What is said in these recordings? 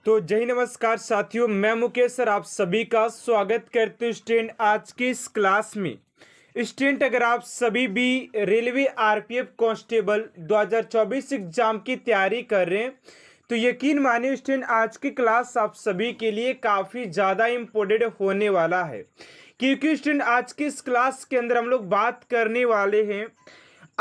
तो जय नमस्कार साथियों, मैं मुकेश सर आप सभी का स्वागत करते हूँ स्टूडेंट आज की इस क्लास में। स्टूडेंट अगर आप सभी भी रेलवे आरपीएफ कांस्टेबल 2024 एग्जाम की तैयारी कर रहे हैं तो यकीन मानिए स्टूडेंट आज की क्लास आप सभी के लिए काफ़ी ज़्यादा इम्पोर्टेंट होने वाला है, क्योंकि स्टूडेंट आज की इस क्लास के अंदर हम लोग बात करने वाले हैं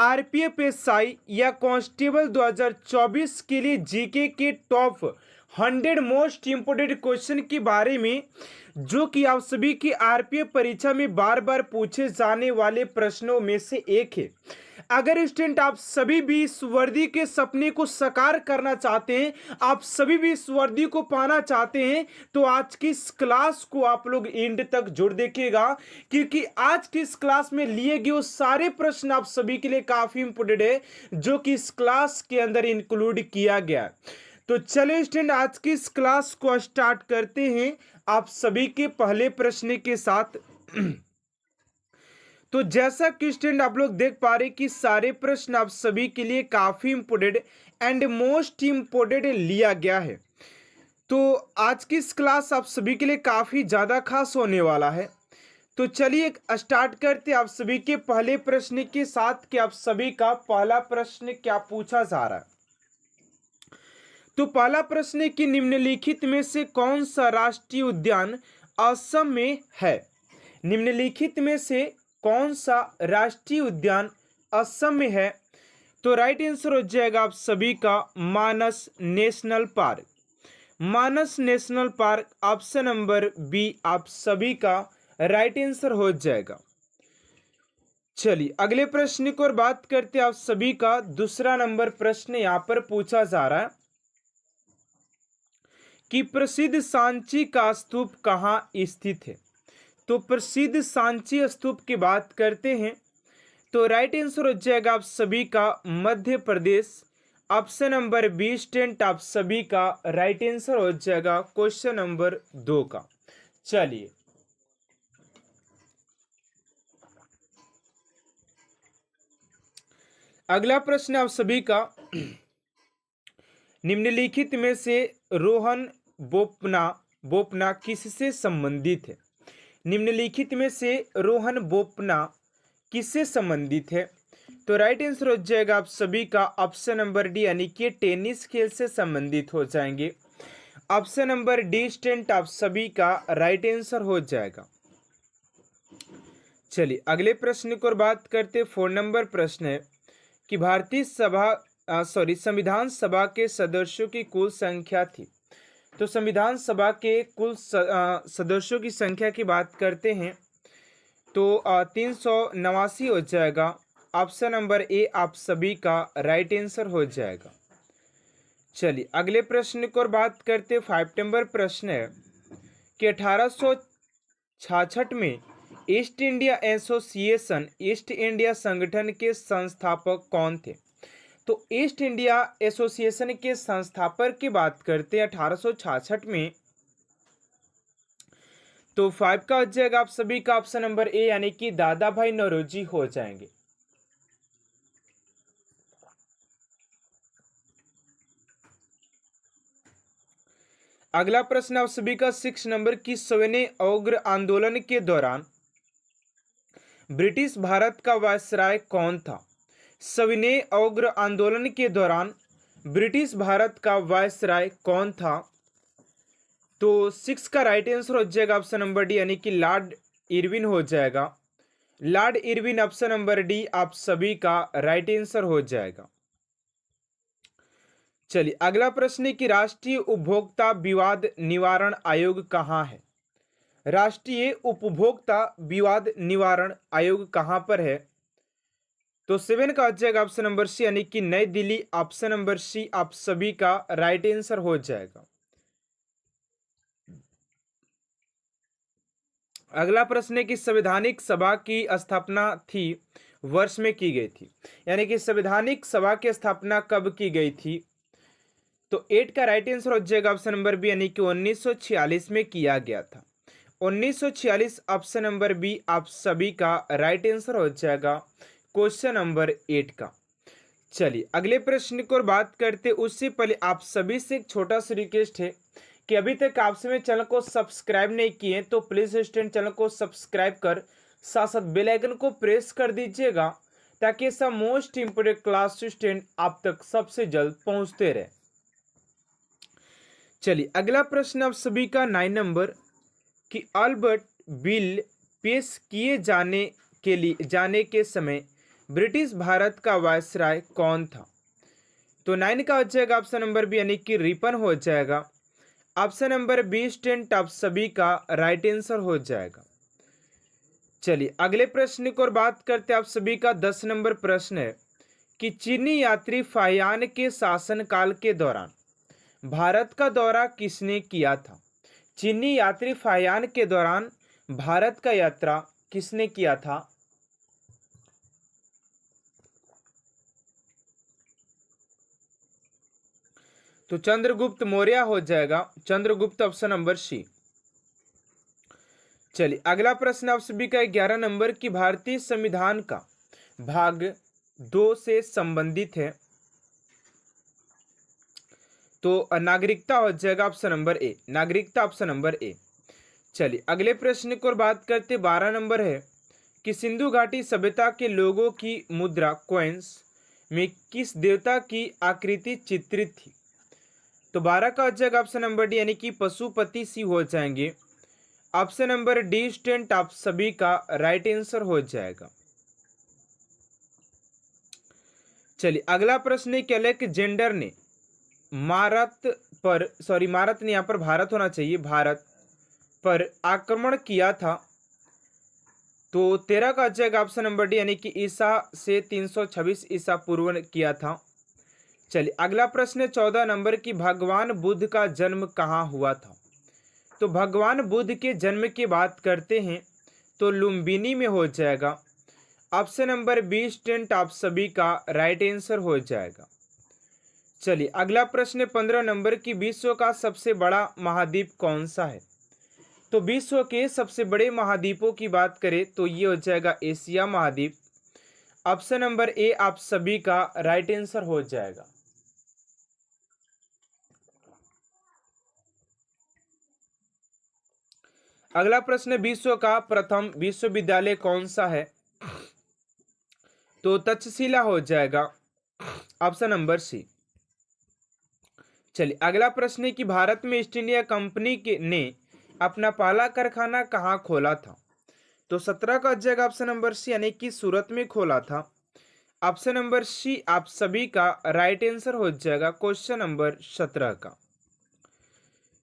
आरपीएफ एसआई या कांस्टेबल 2024 के लिए जीके के टॉप 100 मोस्ट इंपोर्टेंट क्वेश्चन के बारे में, जो कि आप सभी की आरपीएफ परीक्षा में बार बार पूछे जाने वाले प्रश्नों में से एक है। अगर स्टूडेंट आप सभी भी इस वर्दी के सपने को साकार करना चाहते हैं, आप सभी भी इस वर्दी को पाना चाहते हैं, तो आज की इस क्लास को आप लोग एंड तक जुड़ देखिएगा, क्योंकि आज की इस क्लास में लिए गए वो सारे प्रश्न आप सभी के लिए काफी इंपोर्टेंट है, जो कि इस क्लास के अंदर इंक्लूड किया गया है। तो चलिए स्टूडेंट आज की इस क्लास को स्टार्ट करते हैं आप सभी के पहले प्रश्न के साथ। तो जैसा कि स्टूडेंट आप लोग देख पा रहे कि सारे प्रश्न आप सभी के लिए काफी इंपोर्टेंट एंड मोस्ट इंपोर्टेंट लिया गया है। तो आज की इस क्लास आप सभी के लिए काफी ज्यादा खास होने वाला है। तो चलिए स्टार्ट करते आप सभी के पहले प्रश्न के साथ कि आप सभी का पहला प्रश्न क्या पूछा जा रहा है। तो पहला प्रश्न है कि निम्नलिखित में से कौन सा राष्ट्रीय उद्यान असम में है। निम्नलिखित में से कौन सा राष्ट्रीय उद्यान असम में है। तो राइट आंसर हो जाएगा आप सभी का Manas national park. Manas national park option number B आप सभी का राइट आंसर हो जाएगा। चलिए अगले प्रश्न की ओर बात करते आप सभी का दूसरा नंबर प्रश्न यहां पर पूछा जा रहा है कि प्रसिद्ध सांची का स्तूप कहाँ स्थित है। तो प्रसिद्ध सांची स्तूप की बात करते हैं तो राइट आंसर हो जाएगा आप सभी का Madhya Pradesh. Option number B student आप सभी का राइट आंसर हो जाएगा क्वेश्चन नंबर 2 का। चलिए अगला प्रश्न आप सभी का निम्नलिखित में से रोहन बोपना किससे संबंधित है। निम्नलिखित में से रोहन बोपना किससे संबंधित है। तो राइट आंसर हो जाएगा आप सभी का ऑप्शन नंबर डी यानी कि टेनिस खेल से संबंधित हो जाएंगे। ऑप्शन नंबर डी स्टूडेंट आप सभी का राइट आंसर हो जाएगा। चलिए अगले प्रश्न की ओर बात करते 4 नंबर प्रश्न है कि भारतीय संविधान सभा के सदस्यों की कुल संख्या थी। तो संविधान सभा के कुल सदस्यों की संख्या की बात करते हैं तो 389 हो जाएगा। ऑप्शन नंबर ए आप सभी का राइट आंसर हो जाएगा। चलिए अगले प्रश्न की ओर बात करते 5 नंबर प्रश्न है कि 1866 में east India association east India संगठन के संस्थापक कौन थे। तो ईस्ट इंडिया एसोसिएशन के संस्थापक की बात करते हैं 1866 में। तो 5 का हो जाएगा आप सभी का ऑप्शन नंबर ए यानी कि दादा भाई नौरोजी हो जाएंगे। अगला प्रश्न आप सभी का 6 नंबर की सविनय अवग्र आंदोलन के दौरान ब्रिटिश भारत का वायसराय कौन था। सविनय अवग्र आंदोलन के दौरान ब्रिटिश भारत का वायसराय कौन था। तो 6 का राइट आंसर हो जाएगा ऑप्शन नंबर डी यानी कि लॉर्ड इरविन हो जाएगा। Lord Irwin option number D आप सभी का राइट आंसर हो जाएगा। चलिए अगला प्रश्न है कि राष्ट्रीय उपभोक्ता विवाद निवारण आयोग कहाँ है। राष्ट्रीय उपभोक्ता विवाद निवारण आयोग कहाँ पर है। तो 7 का हो जाएगा ऑप्शन नंबर सी यानी कि नई दिल्ली। ऑप्शन नंबर सी आप सभी का राइट आंसर हो जाएगा। अगला प्रश्न है कि संवैधानिक सभा की स्थापना थी वर्ष में की गई थी, यानी कि संवैधानिक सभा की स्थापना कब की गई थी। तो 8 का राइट आंसर हो जाएगा ऑप्शन नंबर बी यानी कि 1946 में किया गया था। 1946 ऑप्शन नंबर बी आप सभी का राइट आंसर हो जाएगा क्वेश्चन नंबर 8 का। चलिए अगले प्रश्न की ओर बात करते उससे पहले आप सभी से एक छोटा सा रिक्वेस्ट है कि अभी तक आप सभी चैनल को सब्सक्राइब नहीं किए तो प्लीज स्टूडेंट चैनल को सब्सक्राइब कर साथ साथ बेल आइकन को प्रेस कर दीजिएगा ताकि ऐसा मोस्ट इंपोर्टेंट क्लास स्टूडेंट आप तक सबसे जल्द पहुंचते रहे। चलिए अगला प्रश्न आप सभी का 9 नंबर कि अल्बर्ट बिल पेश किए जाने के समय ब्रिटिश भारत का वायसराय कौन था? तो 9 का हो जाएगा ऑप्शन नंबर बी यानी कि रिपन हो जाएगा। ऑप्शन नंबर बी स्टूडेंट आप सभी का राइट आंसर हो जाएगा। चलिए अगले प्रश्न की ओर बात करते हैं। आप सभी का 10 नंबर प्रश्न है कि चीनी यात्री फाहियान के शासनकाल के दौरान भारत का दौरा किसने किया था? चीनी यात्री फाहियान के दौरान भारत का यात्रा किसने किया था? तो चंद्रगुप्त मौर्य हो जाएगा। Chandragupta option number C. चलिए अगला प्रश्न आप सभी का 11 नंबर की भारतीय संविधान का भाग 2 से संबंधित है तो नागरिकता हो जाएगा ऑप्शन नंबर ए। नागरिकता ऑप्शन नंबर ए। चलिए अगले प्रश्न की ओर बात करते 12 नंबर है कि सिंधु घाटी सभ्यता के लोगों की मुद्रा कॉइन्स में किस देवता की आकृति चित्रित थी? तो 12 का हो जाएगा ऑप्शन नंबर डी यानी कि पशुपति सी हो जाएंगे। ऑप्शन नंबर डी स्टूडेंट आप सभी का राइट आंसर हो जाएगा। चलिए अगला प्रश्न है कि अलेक्जेंडर ने भारत ने यहाँ पर भारत होना चाहिए, भारत पर आक्रमण किया था तो 13 का हो जाएगा ऑप्शन नंबर डी यानी कि ईसा से 326 ईसा पूर्व किया था। चलिए अगला प्रश्न 14 नंबर की भगवान बुद्ध का जन्म कहाँ हुआ था? तो भगवान बुद्ध के जन्म की बात करते हैं तो लुम्बिनी में हो जाएगा। ऑप्शन नंबर बी स्टूडेंट आप सभी का राइट आंसर हो जाएगा। चलिए अगला प्रश्न 15 नंबर की विश्व का सबसे बड़ा महाद्वीप कौन सा है? तो विश्व के सबसे बड़े महाद्वीपों की बात करें तो ये हो जाएगा एशिया महाद्वीप। ऑप्शन नंबर ए आप सभी का राइट आंसर हो जाएगा। अगला प्रश्न विश्व का प्रथम विश्वविद्यालय कौन सा है? तो तक्षशिला हो जाएगा। Option number C. चलिए अगला प्रश्न है कि भारत में ईस्ट इंडिया कंपनी ने अपना पहला कारखाना कहाँ खोला था? तो 17 का हो जाएगा ऑप्शन नंबर सी यानी कि सूरत में खोला था। ऑप्शन नंबर सी आप सभी का राइट आंसर हो जाएगा क्वेश्चन नंबर 17 का।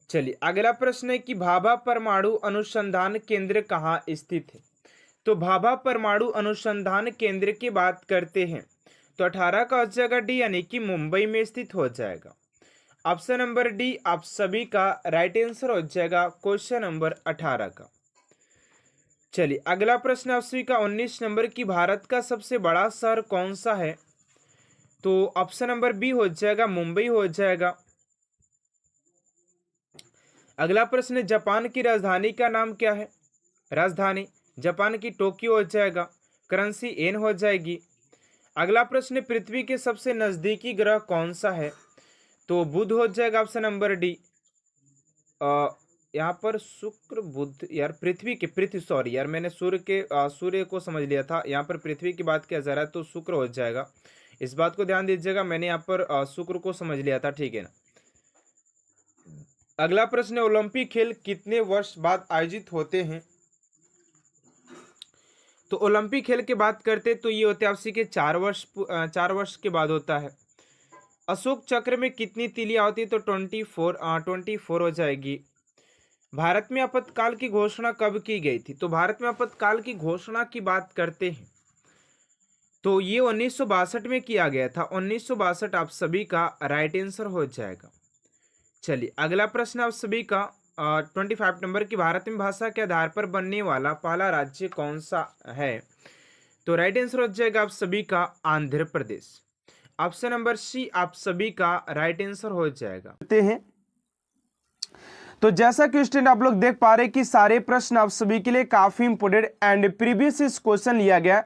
चलिए अगला प्रश्न है कि भाभा परमाणु अनुसंधान केंद्र कहाँ स्थित है? तो भाभा परमाणु अनुसंधान केंद्र की बात करते हैं तो 18 का हो जाएगा डी यानी कि मुंबई में स्थित हो जाएगा। ऑप्शन नंबर डी आप सभी का राइट आंसर हो जाएगा क्वेश्चन नंबर 18 का। चलिए अगला प्रश्न आप सभी का 19 नंबर की भारत का सबसे बड़ा शहर कौन सा है? तो ऑप्शन नंबर बी हो जाएगा मुंबई हो जाएगा। अगला प्रश्न जापान की राजधानी का नाम क्या है? राजधानी जापान की टोक्यो हो जाएगा। करेंसी येन हो जाएगी। अगला प्रश्न पृथ्वी के सबसे नजदीकी ग्रह कौन सा है? तो बुध हो जाएगा ऑप्शन नंबर डी। यहाँ पर शुक्र बुध यार पृथ्वी सॉरी यार मैंने सूर्य को समझ लिया था। यहाँ पर पृथ्वी की बात किया जा रहा है तो शुक्र हो जाएगा। इस बात को ध्यान दीजिएगा, मैंने यहाँ पर शुक्र को समझ लिया था, ठीक है ना। अगला प्रश्न ओलंपिक खेल कितने वर्ष बाद आयोजित होते हैं? तो ओलंपिक खेल की बात करते तो ये होते हैं आपसी के 4 वर्ष के बाद होता है। अशोक चक्र में कितनी तीलियां होती है? तो 24 हो जाएगी। भारत में आपातकाल की घोषणा कब की गई थी? तो भारत में आपातकाल की घोषणा की बात करते हैं तो ये 1962 में किया गया था। 1962 आप सभी का राइट आंसर हो जाएगा। चलिए अगला प्रश्न आप सभी का 25 नंबर की भारत में भाषा के आधार पर बनने वाला पहला राज्य कौन सा है? तो राइट आंसर हो जाएगा आप सभी का आंध्र प्रदेश। ऑप्शन नंबर सी आप सभी का राइट आंसर हो जाएगा। तो जैसा कि स्टूडेंट आप लोग देख पा रहे हैं कि सारे प्रश्न आप सभी के लिए काफी इंपोर्टेंट एंड प्रीवियस क्वेश्चन लिया गया।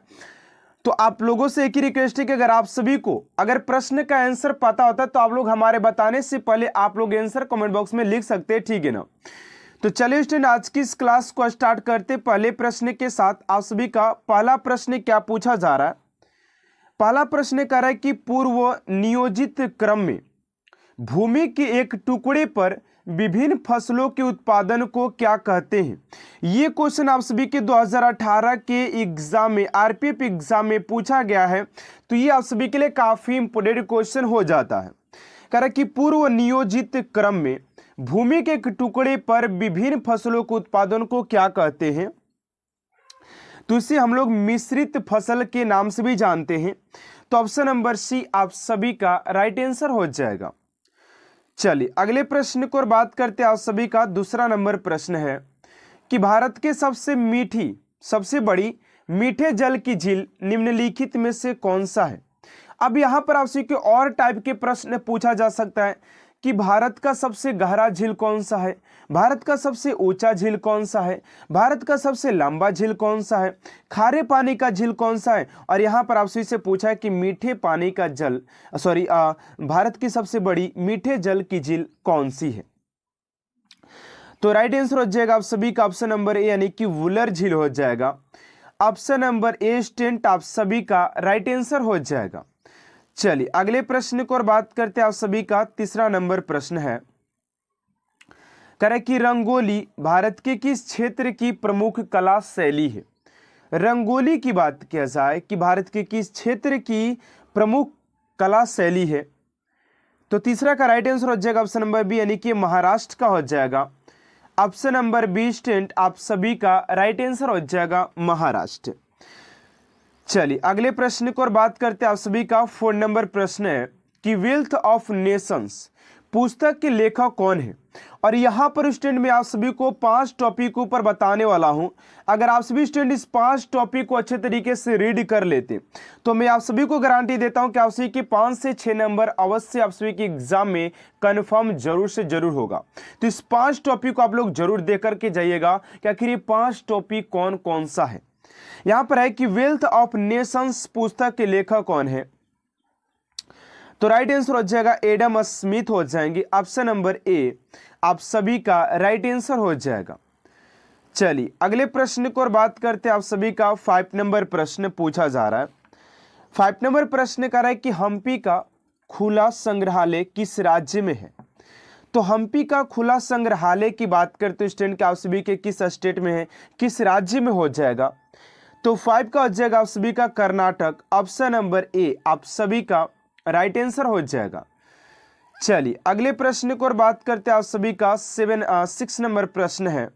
तो आप लोगों से एक ही रिक्वेस्ट है कि अगर आप सभी को अगर प्रश्न का आंसर पता होता है तो आप लोग हमारे बताने से पहले आप लोग आंसर कमेंट बॉक्स में लिख सकते हैं, ठीक है ना। तो चलिए स्टूडेंट आज की इस क्लास को स्टार्ट करते पहले प्रश्न के साथ। आप सभी का पहला प्रश्न क्या पूछा जा रहा है? पहला प्रश्न कह रहा है कि पूर्व नियोजित क्रम में भूमि के एक टुकड़े पर विभिन्न फसलों के उत्पादन को क्या कहते हैं? ये क्वेश्चन आप सभी के 2018 के एग्जाम में आरपीएफ एग्जाम में पूछा गया है, तो ये आप सभी के लिए काफी इंपोर्टेंट क्वेश्चन हो जाता है। कह रहा कि पूर्व नियोजित क्रम में भूमि के एक टुकड़े पर विभिन्न फसलों के उत्पादन को क्या कहते हैं? तो इसे हम लोग मिश्रित फसल के नाम से भी जानते हैं। तो ऑप्शन नंबर सी आप सभी का राइट आंसर हो जाएगा। चलिए अगले प्रश्न को और बात करते हैं। आप सभी का दूसरा नंबर प्रश्न है कि भारत के सबसे बड़ी मीठे जल की झील निम्नलिखित में से कौन सा है? अब यहां पर आपसे कोई और टाइप के प्रश्न पूछा जा सकता है कि भारत का सबसे गहरा झील कौन सा है, भारत का सबसे ऊंचा झील कौन सा है, भारत का सबसे लंबा झील कौन सा है, खारे पानी का झील कौन सा है, और यहाँ पर आपसे इसे पूछा है कि मीठे पानी का जल भारत की सबसे बड़ी मीठे जल की झील कौन सी है? तो राइट आंसर हो जाएगा आप सभी का ऑप्शन नंबर ए यानी कि वुलर झील हो जाएगा। ऑप्शन नंबर ए स्टूडेंट आप सभी का राइट आंसर हो जाएगा। चलिए अगले प्रश्न को और बात करते हैं। आप सभी का तीसरा नंबर प्रश्न है, कह रहा है कि रंगोली भारत के किस क्षेत्र की प्रमुख कला शैली है? रंगोली की बात किया जाए कि भारत के किस क्षेत्र की प्रमुख कला शैली है, तो तीसरा का राइट आंसर हो जाएगा ऑप्शन नंबर बी यानी कि महाराष्ट्र का हो जाएगा। ऑप्शन नंबर बी स्टूडेंट आप सभी का राइट आंसर हो जाएगा महाराष्ट्र। चलिए अगले प्रश्न को और बात करते हैं। आप सभी का 4 नंबर प्रश्न है कि वेल्थ ऑफ नेशंस पुस्तक के लेखक कौन है? और यहाँ पर स्टूडेंट मैं आप सभी को 5 टॉपिक ऊपर बताने वाला हूँ। अगर आप सभी स्टूडेंट इस 5 टॉपिक को अच्छे तरीके से रीड कर लेते तो मैं आप सभी को गारंटी देता हूँ कि आप सभी के 5 से 6 नंबर अवश्य आप सभी के एग्जाम में कन्फर्म जरूर से जरूर होगा। तो इस 5 टॉपिक को आप लोग जरूर देख करके जाइएगा कि आखिर ये 5 टॉपिक कौन कौन सा है। यहां पर है कि वेल्थ ऑफ नेशंस पुस्तक के लेखक कौन है? तो राइट आंसर हो जाएगा एडम स्मिथ हो जाएंगे। ऑप्शन नंबर ए आप सभी का राइट आंसर हो जाएगा। चलिए अगले प्रश्न को और बात करते हैं। आप सभी का 5 नंबर प्रश्न पूछा जा रहा है। 5 नंबर प्रश्न कर रहा है कि हम्पी का खुला संग्रहालय किस राज्य में है? तो हम्पी का खुला संग्रहालय की बात करते हैं स्टूडेंट के आप सभी के किस स्टेट में है, किस राज्य में हो जाएगा? तो 5 का हो जाएगा आप सभी का कर्नाटक। ऑप्शन नंबर ए आप सभी का राइट आंसर हो जाएगा। चलिए अगले प्रश्न को और बात करते हैं। आप सभी का 6 नंबर प्रश्न है।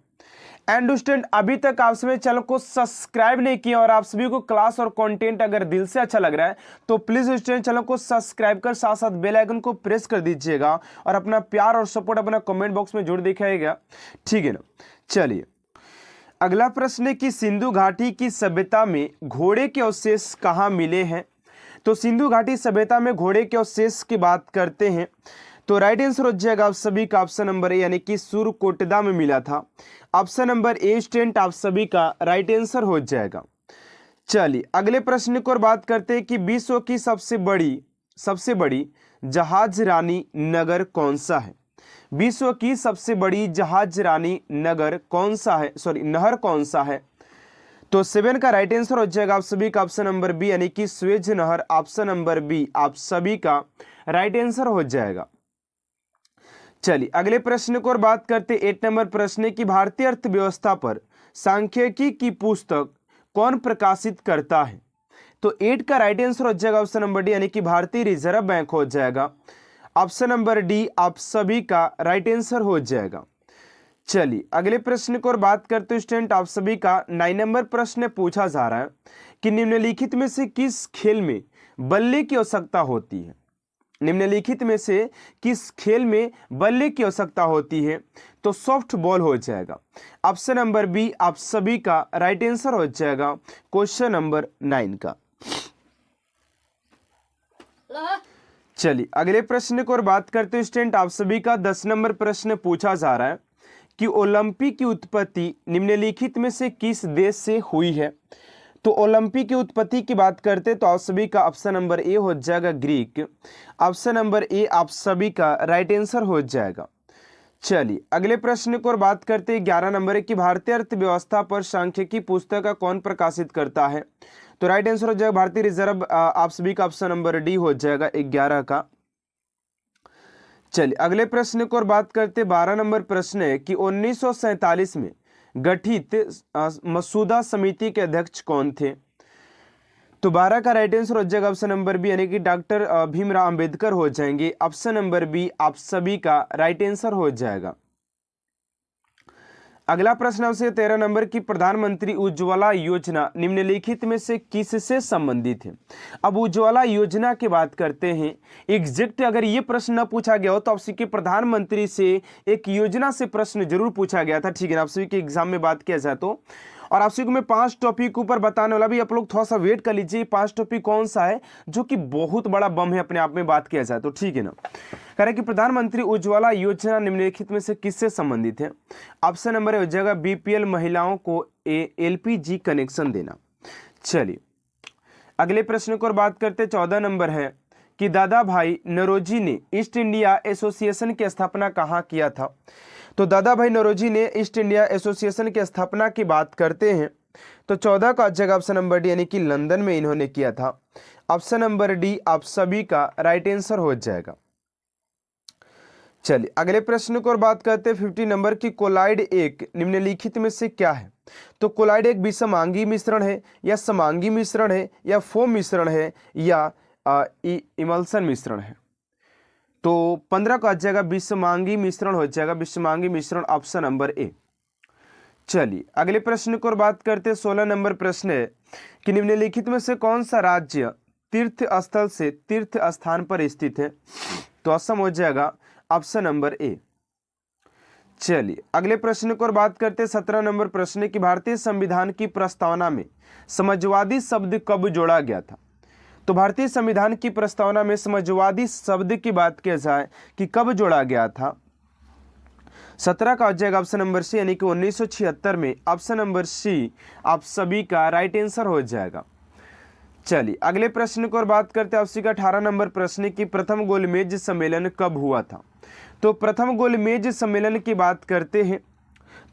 एंड स्टूडेंट अभी तक आप सभी चैनल को सब्सक्राइब नहीं किया और आप सभी को क्लास और कंटेंट अगर दिल से अच्छा लग रहा है तो प्लीज स्टूडेंट चैनल को सब्सक्राइब कर साथ साथ बेल आइकन को प्रेस कर दीजिएगा और अपना प्यार और सपोर्ट अपना कमेंट बॉक्स में जरूर दिखाइएगा, ठीक है ना। चलिए अगला प्रश्न है कि सिंधु घाटी की सभ्यता में घोड़े के अवशेष कहाँ मिले हैं? तो सिंधु घाटी सभ्यता में घोड़े के अवशेष की बात करते हैं तो राइट आंसर हो जाएगा आप सभी का ऑप्शन नंबर ए यानी कि सुरकोटदा में मिला था। ऑप्शन नंबर ए स्टूडेंट आप सभी का राइट आंसर हो जाएगा। चलिए अगले प्रश्न को और बात करते हैं कि विश्व की सबसे बड़ी जहाज रानी नगर कौन सा है? विश्व की सबसे बड़ी जहाज रानी नहर कौन सा है? तो 7 का राइट आंसर हो जाएगा आप सभी का ऑप्शन नंबर बी यानी कि स्वेज नहर। ऑप्शन नंबर बी आप सभी का राइट आंसर हो जाएगा। चलिए अगले प्रश्न को और बात करते 8 नंबर प्रश्न की भारतीय अर्थव्यवस्था पर सांख्यिकी की पुस्तक कौन प्रकाशित करता है? तो 8 का राइट आंसर हो जाएगा ऑप्शन नंबर डी यानी कि भारतीय रिजर्व बैंक हो जाएगा। ऑप्शन नंबर डी आप सभी का राइट आंसर हो जाएगा। चलिए अगले प्रश्न को और बात करते हैं स्टूडेंट आप सभी का 9 नंबर प्रश्न पूछा जा रहा है कि निम्नलिखित में से किस खेल में बल्ले की आवश्यकता होती है? निम्नलिखित में से किस खेल में बल्ले की आवश्यकता होती है? तो सॉफ्ट बॉल हो जाएगा। ऑप्शन नंबर बी आप सभी का राइट आंसर हो जाएगा क्वेश्चन नंबर 9 का। चलिए अगले प्रश्न को और बात करते हैं स्टूडेंट आप सभी का 10 नंबर प्रश्न पूछा जा रहा है कि ओलंपिक की उत्पत्ति निम्नलिखित में से किस देश से हुई है? तो ओलंपिक की उत्पत्ति की बात करते तो आप सभी का ऑप्शन नंबर ए हो जाएगा ग्रीक। ऑप्शन नंबर ए आप सभी का राइट आंसर हो जाएगा। चलिए अगले प्रश्न को और बात करते हैं 11 नंबर की भारतीय अर्थव्यवस्था पर सांख्यिकी पुस्तक का कौन प्रकाशित करता है। तो राइट आंसर हो जाएगा भारतीय रिजर्व, आप सभी का ऑप्शन नंबर डी हो जाएगा 11 का। चलिए अगले प्रश्न को और बात करते 12 नंबर प्रश्न है कि 1947 में गठित मसूदा समिति के अध्यक्ष कौन थे। तो 12 का राइट आंसर हो जाएगा ऑप्शन नंबर बी यानी कि डॉक्टर भीमराव अंबेडकर हो जाएंगे। ऑप्शन नंबर बी आप सभी का राइट आंसर हो जाएगा। अगला प्रश्न आपसे 13 नंबर की प्रधानमंत्री उज्ज्वला योजना निम्नलिखित में से किससे संबंधित है। अब उज्ज्वला योजना की बात करते हैं, एग्जैक्ट अगर ये प्रश्न न पूछा गया हो तो आपसे कि प्रधानमंत्री से एक योजना से प्रश्न जरूर पूछा गया था, ठीक है ना। आपसे के एग्जाम में बात किया जाए तो, और आपसे को मैं 5 टॉपिक ऊपर बताने वाला भी, आप लोग थोड़ा सा वेट कर लीजिए 5 टॉपिक कौन सा है जो कि बहुत बड़ा बम है अपने आप में, बात किया जाए तो, ठीक है ना। कह रहे कि प्रधानमंत्री उज्ज्वला योजना निम्नलिखित में से किससे संबंधित है। ऑप्शन नंबर हो जाएगा बीपीएल महिलाओं को एलपीजी कनेक्शन देना। चलिए अगले प्रश्न को और बात करते 14 नंबर है कि दादा भाई नौरोजी ने ईस्ट इंडिया एसोसिएशन की स्थापना कहाँ किया था। तो दादा भाई नौरोजी ने ईस्ट इंडिया एसोसिएशन की स्थापना की बात करते हैं तो 14 का जगह ऑप्शन नंबर डी यानी कि लंदन में इन्होंने किया था। ऑप्शन नंबर डी आप सभी का राइट आंसर हो जाएगा। चलिए अगले प्रश्न को और बात करते हैं 50 नंबर की कोलाइड एक निम्नलिखित में से क्या है। तो कोलाइड एक विषमांगी मिश्रण है या समांगी मिश्रण है या फोम मिश्रण है या इमल्सन मिश्रण है। तो 15 का जाएगा विषमांगी मिश्रण हो जाएगा, विषमांगी मिश्रण ऑप्शन नंबर ए। चलिए अगले प्रश्न को और बात करते हैं 16 नंबर प्रश्न है कि निम्नलिखित में से कौन सा राज्य तीर्थ स्थल से तीर्थ स्थान पर स्थित है। तो असम हो जाएगा ऑप्शन नंबर ए। चलिए अगले प्रश्न को और बात करते हैं 17 नंबर प्रश्न की भारतीय संविधान की प्रस्तावना में समाजवादी शब्द कब जोड़ा गया था। तो भारतीय संविधान की प्रस्तावना में समाजवादी शब्द की बात किया जाए कि कब जोड़ा गया था। 17 का हो जाएगा ऑप्शन नंबर सी यानी कि 1976 में। ऑप्शन नंबर सी आप सभी का राइट आंसर हो जाएगा। चलिए अगले प्रश्न को और बात करते हैं आपसी का 18 नंबर प्रश्न की प्रथम गोलमेज सम्मेलन कब हुआ था। तो प्रथम गोलमेज सम्मेलन की बात करते हैं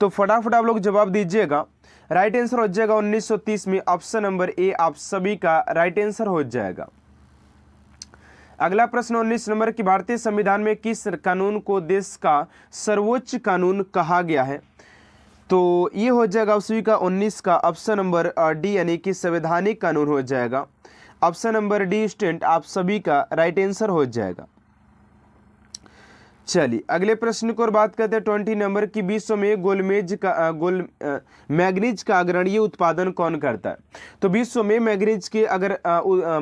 तो फटाफट आप लोग जवाब दीजिएगा। राइट आंसर हो जाएगा 1930 में। ऑप्शन नंबर ए आप सभी का राइट आंसर हो जाएगा। अगला प्रश्न 19 नंबर की भारतीय संविधान में किस कानून को देश का सर्वोच्च कानून कहा गया है। तो ये हो जाएगा आप सभी का 19 का ऑप्शन नंबर डी यानी कि संवैधानिक कानून हो जाएगा। ऑप्शन नंबर डी स्टूडेंट आप सभी का राइट आंसर हो जाएगा। चलिए अगले प्रश्न को और बात करते हैं 20 नंबर की विश्व में मैग्नीज का अग्रणीय उत्पादन कौन करता है। तो विश्व में मैग्नीज के अगर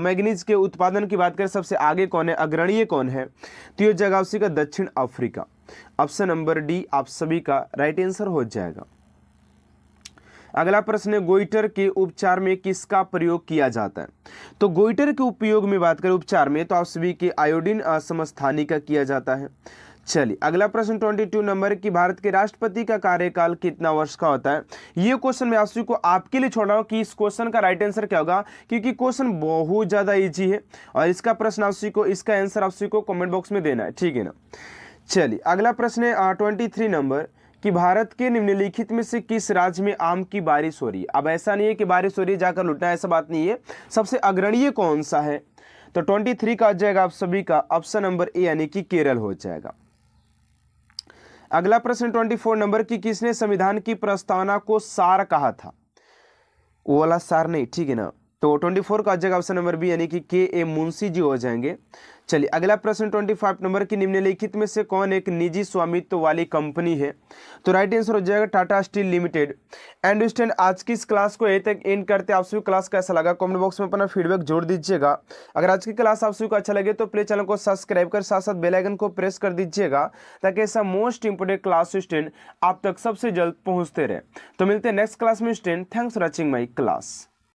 मैग्नीज के उत्पादन की बात करें सबसे आगे कौन है, अग्रणीय कौन है। तो ये जगह उसी का दक्षिण अफ्रीका। ऑप्शन नंबर डी आप सभी का राइट आंसर हो जाएगा। अगला प्रश्न है गोइटर के उपचार में किसका प्रयोग किया जाता है। तो गोइटर के उपयोग में बात करें उपचार में तो आप सभी के आयोडीन समस्थानी का किया जाता है। चलिए अगला प्रश्न 22 नंबर की भारत के राष्ट्रपति का कार्यकाल कितना वर्ष का होता है। ये क्वेश्चन मैं आप सभी को आपके लिए छोड़ रहा हूँ कि इस क्वेश्चन का राइट आंसर क्या होगा, क्योंकि क्वेश्चन बहुत ज्यादा इजी है और इसका प्रश्न आप सभी को, इसका आंसर आप सभी को कमेंट बॉक्स में देना है, ठीक है ना। चलिए अगला प्रश्न है 23 नंबर कि भारत के निम्नलिखित में से किस राज्य में आम की बारिश हो रही है। अब ऐसा नहीं है कि बारिश हो रही है जाकर लुटना है, ऐसा बात नहीं है। सबसे अग्रणीय कौन सा है। तो 23 का आ जाएगा आप सभी का ऑप्शन नंबर ए यानी कि केरल हो जाएगा। अगला प्रश्न 24 नंबर की किसने संविधान की प्रस्तावना को सार कहा था। वो वाला सार नहीं, ठीक है ना। तो 24 का आ जाएगा ऑप्शन नंबर बी यानी कि के ए मुंशी जी हो जाएंगे। चलिए अगला प्रश्न 25 नंबर की निम्नलिखित में से कौन एक निजी स्वामित्व वाली कंपनी है। तो राइट आंसर हो जाएगा Tata steel limited. And student आज की इस क्लास को यहीं तक एंड करते हैं। आप सभी क्लास कैसा लगा कमेंट बॉक्स में अपना फीडबैक जोड़ दीजिएगा। अगर आज की क्लास आप सभी को अच्छा लगे तो प्लीज चैनल को सब्सक्राइब कर साथ साथ बेल आइकन को प्रेस कर दीजिएगा ताकि ऐसा मोस्ट इंपोर्टेंट क्लास स्टूडेंट आप तक सबसे जल्द पहुंचते रहे। तो मिलते हैं नेक्स्ट क्लास में student. Thanks for watching my class.